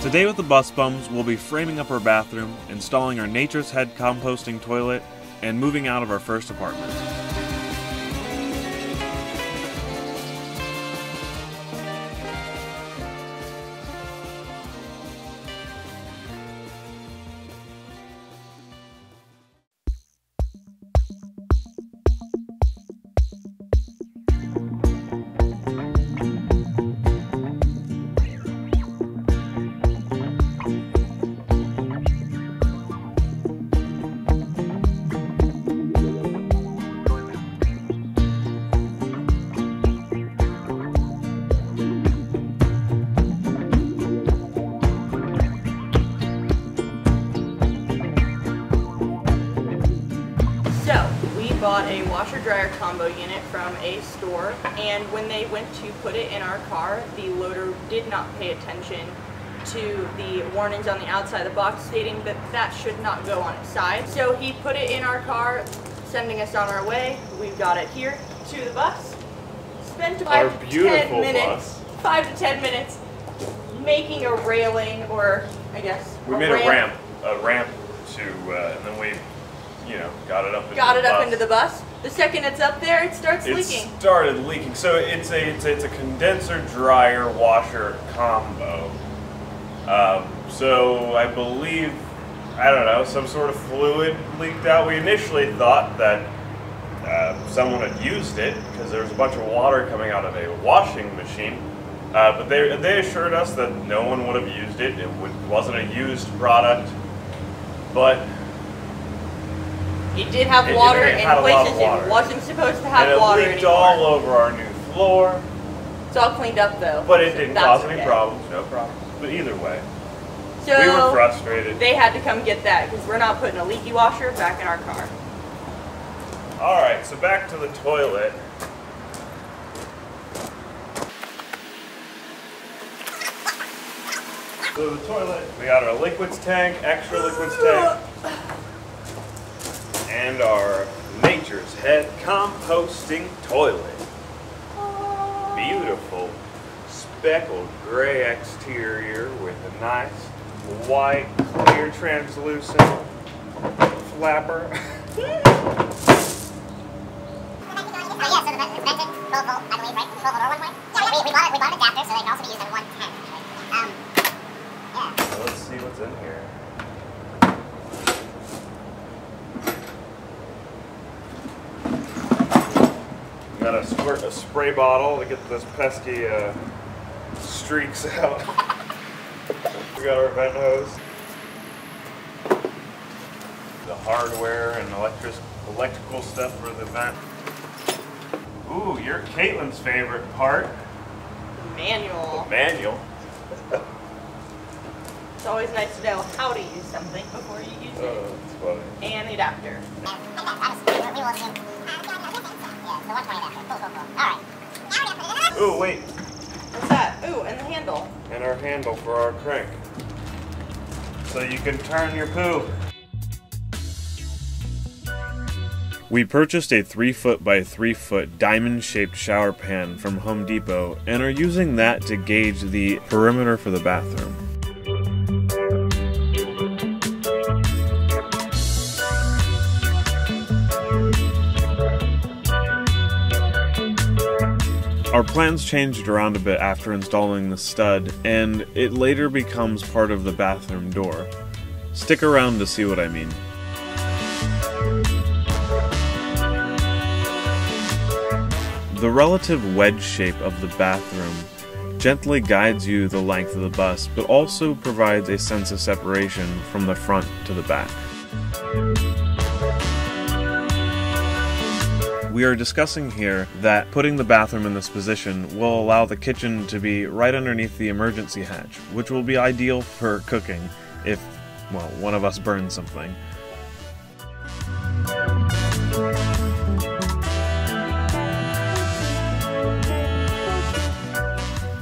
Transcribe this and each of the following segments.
Today with the Bus Bums, we'll be framing up our bathroom, installing our Nature's Head composting toilet, and moving out of our first apartment. Bought a washer-dryer combo unit from a store, and when they went to put it in our car, the loader did not pay attention to the warnings on the outside of the box stating that that should not go on its side. So he put it in our car, sending us on our way. We've got it here to the bus. Spent 5 to 10 minutes, 5 to 10 minutes making a railing, or I guess we made a ramp to, and then we, you know, got it up into the bus. The second it's up there, it starts leaking. It started leaking. So it's a condenser dryer washer combo. So I believe, I don't know, some sort of fluid leaked out. We initially thought that someone had used it because there was a bunch of water coming out of a washing machine. But they assured us that no one would have used it. It wasn't a used product, but it did have water in places it wasn't supposed to have water anymore. And it leaked all over our new floor. It's all cleaned up though. But it didn't cause any problems, no problems. But either way, so we were frustrated. They had to come get that because we're not putting a leaky washer back in our car. Alright, so back to the toilet. So the toilet, we got our liquids tank, extra liquids tank. And our Nature's Head composting toilet. Beautiful speckled gray exterior with a nice white, clear, translucent flapper. So yeah, so it's vented, 12 volt, I believe, right? 12 volt or 1 point? Yeah, we bought an adapter, so they can also be used at 110. Yeah. So let's see what's in here. Got a spray bottle to get those pesky streaks out. We got our vent hose. The hardware and electrical stuff for the vent. Ooh, you're Katelyn's favorite part. The manual. The manual. It's always nice to know how to use something before you use it. Oh, that's funny. And the adapter. Ooh, wait. What's that? Ooh, and the handle. And our handle for our crank. So you can turn your poo. We purchased a 3-foot by 3-foot diamond-shaped shower pan from Home Depot and are using that to gauge the perimeter for the bathroom. Our plans changed around a bit after installing the stud, and it later becomes part of the bathroom door. Stick around to see what I mean. The relative wedge shape of the bathroom gently guides you the length of the bus, but also provides a sense of separation from the front to the back. We are discussing here that putting the bathroom in this position will allow the kitchen to be right underneath the emergency hatch, which will be ideal for cooking if, well, one of us burns something.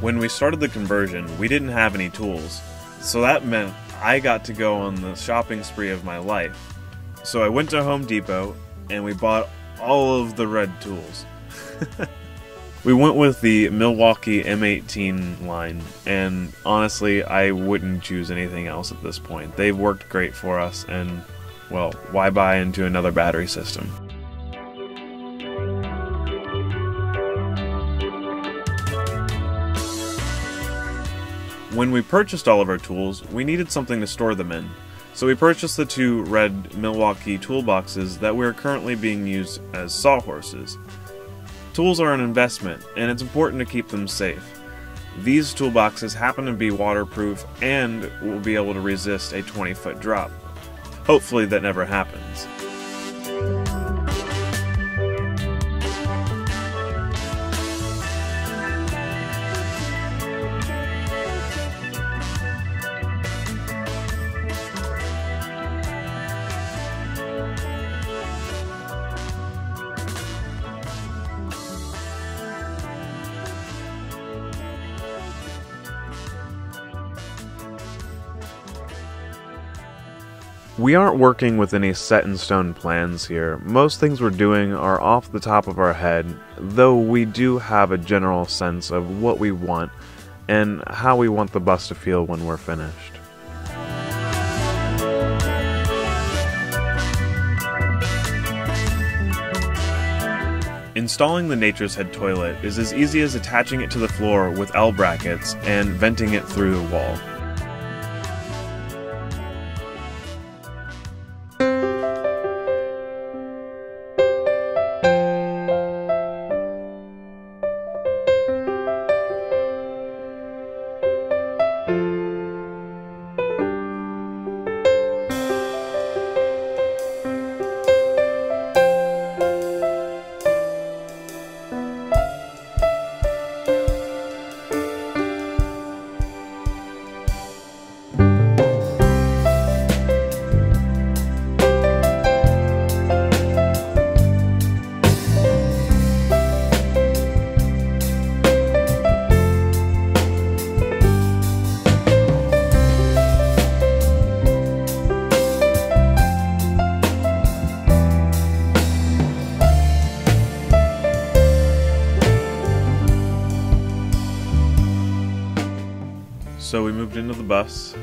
When we started the conversion, we didn't have any tools, so that meant I got to go on the shopping spree of my life. So I went to Home Depot and we bought all of the red tools. We went with the Milwaukee M18 line, and honestly, I wouldn't choose anything else at this point. They've worked great for us, and, well, why buy into another battery system? When we purchased all of our tools, we needed something to store them in. So we purchased the two red Milwaukee toolboxes that we are currently being used as sawhorses. Tools are an investment, and it's important to keep them safe. These toolboxes happen to be waterproof and will be able to resist a 20-foot drop. Hopefully that never happens. We aren't working with any set-in-stone plans here. Most things we're doing are off the top of our head, though we do have a general sense of what we want and how we want the bus to feel when we're finished. Installing the Nature's Head toilet is as easy as attaching it to the floor with L brackets and venting it through the wall. So we moved into the bus.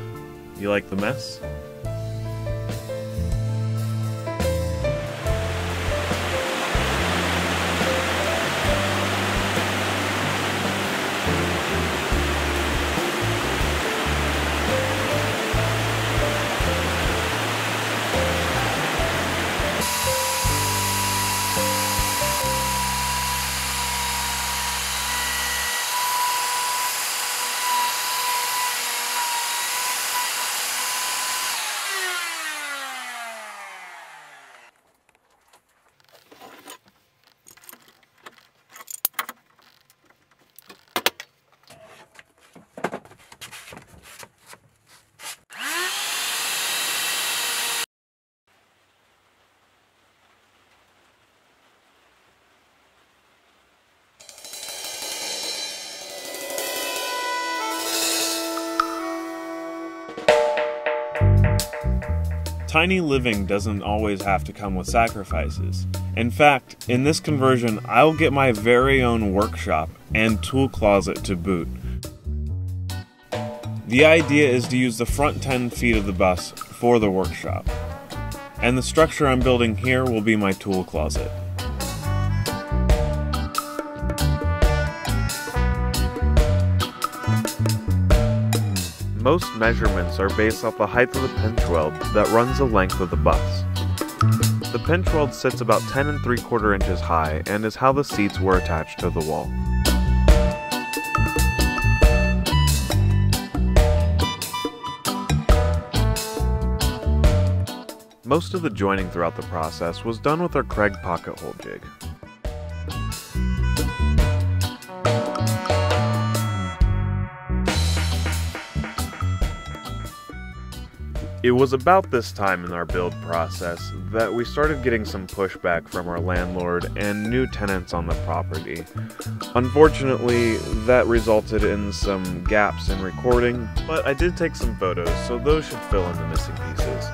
You like the mess? Tiny living doesn't always have to come with sacrifices. In fact, in this conversion, I'll get my very own workshop and tool closet to boot. The idea is to use the front 10 feet of the bus for the workshop, and the structure I'm building here will be my tool closet. Most measurements are based off the height of the pinch weld that runs the length of the bus. The pinch weld sits about 10 3/4 inches high and is how the seats were attached to the wall. Most of the joining throughout the process was done with our Craig pocket hole jig. It was about this time in our build process that we started getting some pushback from our landlord and new tenants on the property. Unfortunately, that resulted in some gaps in recording, but I did take some photos, so those should fill in the missing pieces.